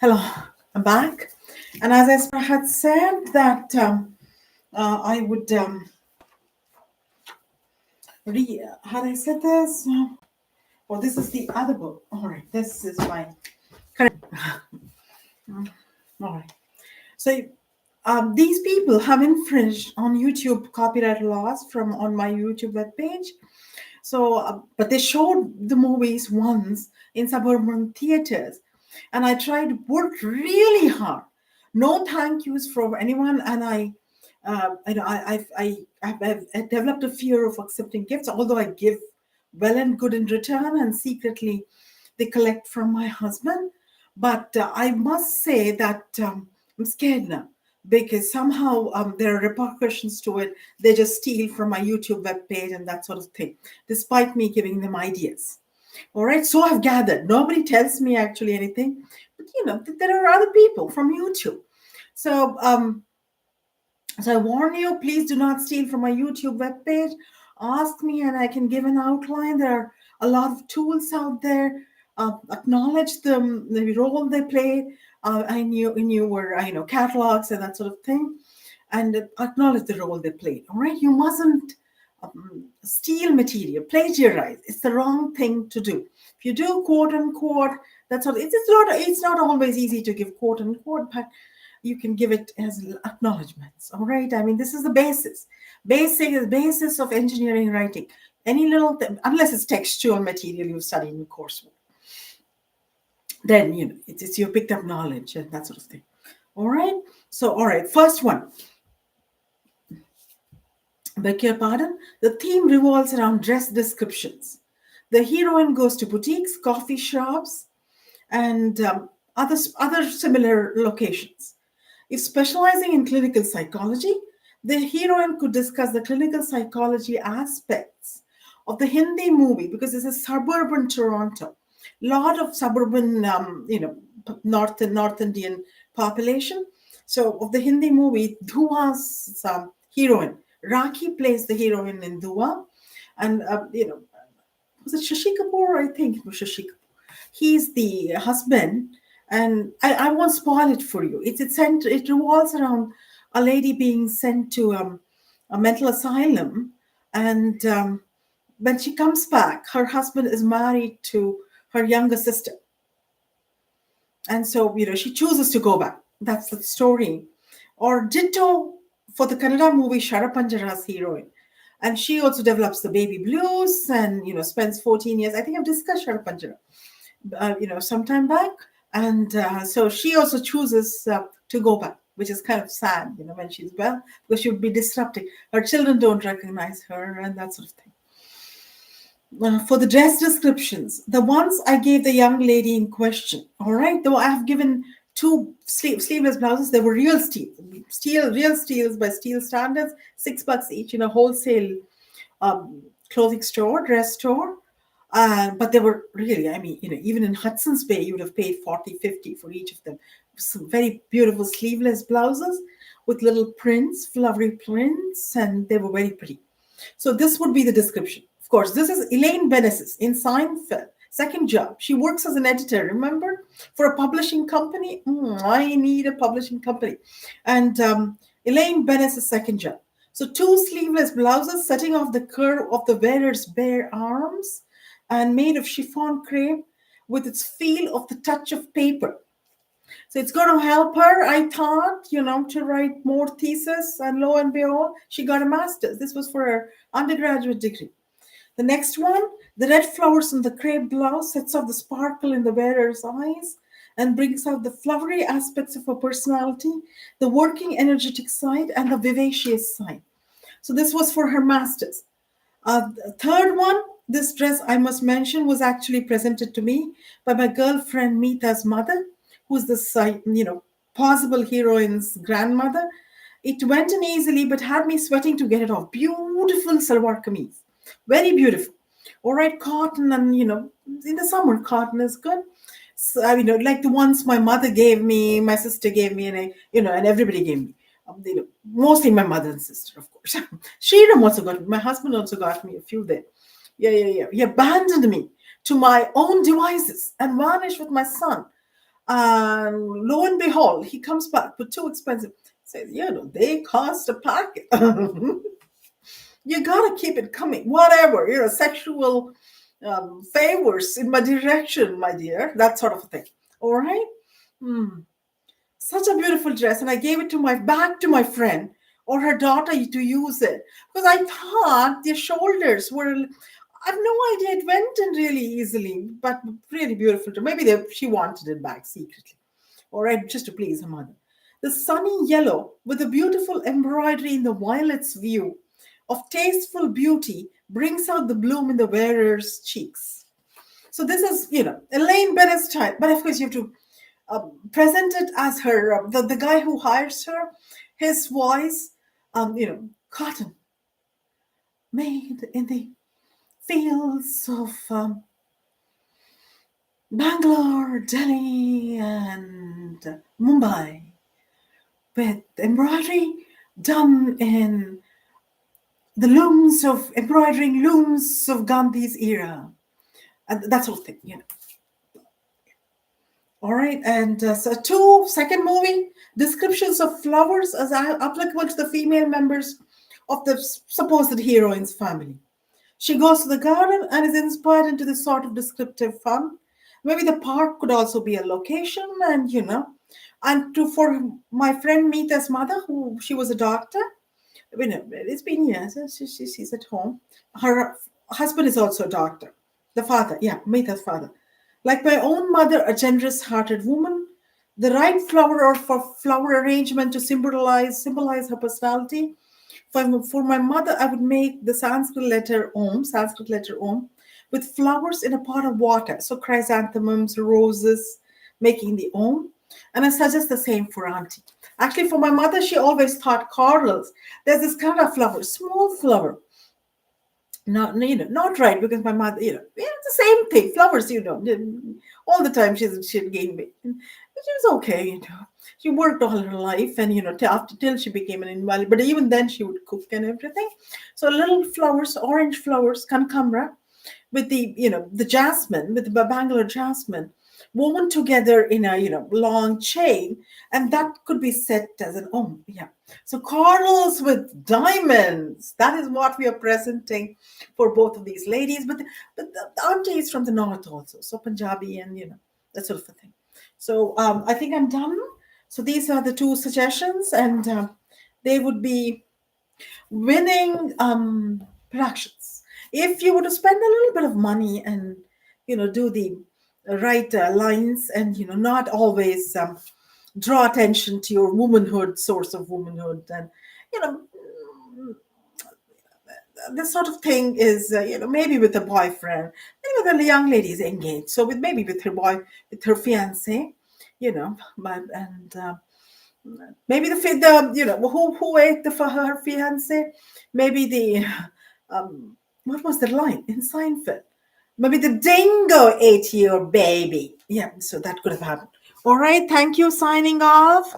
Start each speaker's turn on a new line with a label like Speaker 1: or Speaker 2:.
Speaker 1: Hello, I'm back. And as I had said that I would had I said this? Oh, this is the other book. All right, this is my correct. All right. So these people have infringed on YouTube copyright laws from on my YouTube webpage. So, but they showed the movies once in suburban theaters, and I tried worked really hard. No thank yous from anyone, and I've developed a fear of accepting gifts, although I give well and good in return, and secretly they collect from my husband. But I must say that I'm scared now because somehow there are repercussions to it. They just steal from my YouTube webpage and that sort of thing, despite me giving them ideas. All right, so I've gathered. Nobody tells me actually anything, but there are other people from YouTube. So, so I warn you, please do not steal from my YouTube webpage. Ask me, and I can give an outline. There are a lot of tools out there. Acknowledge them, the role they play. I knew in your, catalogs and that sort of thing, and acknowledge the role they play. All right, you mustn't steal material, plagiarize. It's the wrong thing to do. If you do quote unquote, that's all. It's not always easy to give quote unquote, but you can give it as acknowledgments. All right. I mean, this is the basis of engineering writing. Any little thing, unless it's textual material you study in coursework, then it's you picked up knowledge and that sort of thing. All right. So, all right. First one. Beg your pardon. The theme revolves around dress descriptions. The heroine goes to boutiques, coffee shops, and other similar locations. If specializing in clinical psychology, the heroine could discuss the clinical psychology aspects of the Hindi movie because it's a suburban Toronto. Lot of suburban, North Indian population. So of the Hindi movie, Dhua's heroine, Rakhi plays the heroine in Dhua, and was it Shashi Kapoor? I think it was Shashi Kapoor. He's the husband, and I won't spoil it for you. It revolves around a lady being sent to a mental asylum, and when she comes back, her husband is married to her younger sister, and so she chooses to go back. That's the story. Or ditto for the Kannada movie Sharapanjara's heroine. And she also develops the baby blues and spends 14 years. I think I've discussed Sharapanjara sometime back. And so she also chooses to go back, which is kind of sad, when she's well, because she would be disrupting. Her children don't recognize her and that sort of thing. For the dress descriptions, the ones I gave the young lady in question, all right, though I have given two sleeveless blouses, they were real real steels by steel standards, $6 each in a wholesale clothing store, dress store. But they were really, I mean, even in Hudson's Bay, you would have paid 40, 50 for each of them. Some very beautiful sleeveless blouses with little prints, flowery prints, and they were very pretty. So this would be the description. Of course, this is Elaine Benesis in Seinfeld. Second job. She works as an editor, remember? For a publishing company. I need a publishing company. And Elaine Benesis' second job. So two sleeveless blouses setting off the curve of the wearer's bare arms and made of chiffon crepe with its feel of the touch of paper. So it's going to help her, I thought, to write more thesis. And lo and behold, she got a master's. This was for her undergraduate degree. The next one, the red flowers in the crepe blouse sets off the sparkle in the wearer's eyes and brings out the flowery aspects of her personality, the working energetic side, and the vivacious side. So this was for her master's. The third one, this dress I must mention was actually presented to me by my girlfriend Meeta's mother, who's this, possible heroine's grandmother. It went in easily, but had me sweating to get it off. Beautiful salwar kameez. Very beautiful. All right, cotton, and in the summer, cotton is good. So, like the ones my mother gave me, my sister gave me, and everybody gave me. Mostly my mother and sister, of course. Sriram also got, my husband also got me a few there. Yeah. He abandoned me to my own devices and vanished with my son. Lo and behold, he comes back with too expensive. Says, they cost a pocket. You gotta keep it coming. Whatever, sexual favors in my direction, my dear. That sort of a thing. All right. Hmm. Such a beautiful dress, and I gave it to my friend or her daughter to use it because I thought their shoulders were. I've no idea it went in really easily, but really beautiful. Maybe she wanted it back secretly, all right, just to please her mother. The sunny yellow with the beautiful embroidery in the violet's view of tasteful beauty brings out the bloom in the wearer's cheeks. So this is, Elaine Bennett's type, but of course you have to present it as her, the guy who hires her, his voice, cotton made in the fields of Bangalore, Delhi, and Mumbai, with embroidery done in the embroidering looms of Gandhi's era, and that sort of thing. All right, and so second movie, descriptions of flowers as applicable to the female members of the supposed heroine's family. She goes to the garden and is inspired into this sort of descriptive fun. Maybe the park could also be a location, and for my friend Meeta's mother, who she was a doctor. It's been years. She's at home. Her husband is also a doctor. The father, yeah, Meeta's father. Like my own mother, a generous-hearted woman, the right flower or for flower arrangement to symbolize her personality. For my mother, I would make the Sanskrit letter Om, with flowers in a pot of water. So chrysanthemums, roses, making the Om. And I suggest the same for Auntie. Actually, for my mother, she always thought corals. There's this kind of flower, small flower. Not right, because my mother, it's the same thing. Flowers, all the time she'd gain weight. And she was okay. She worked all her life, and till she became an invalid. But even then, she would cook and everything. So little flowers, orange flowers, kankamra, with the jasmine, with the Bangalore jasmine, woven together in a long chain, and that could be set as an Om. Yeah. So corals with diamonds. That is what we are presenting for both of these ladies. But the auntie is from the north also, so Punjabi and that sort of a thing. So I think I'm done. So these are the two suggestions, and they would be winning productions. If you were to spend a little bit of money and do the right lines, and not always draw attention to your womanhood, source of womanhood, and this sort of thing is maybe with a boyfriend, maybe when the young lady is engaged, so maybe with her fiance, but and maybe who ate for her fiance, maybe the what was the line in Seinfeld? Maybe the dingo ate your baby. Yeah, so that could have happened. All right, thank you. Signing off.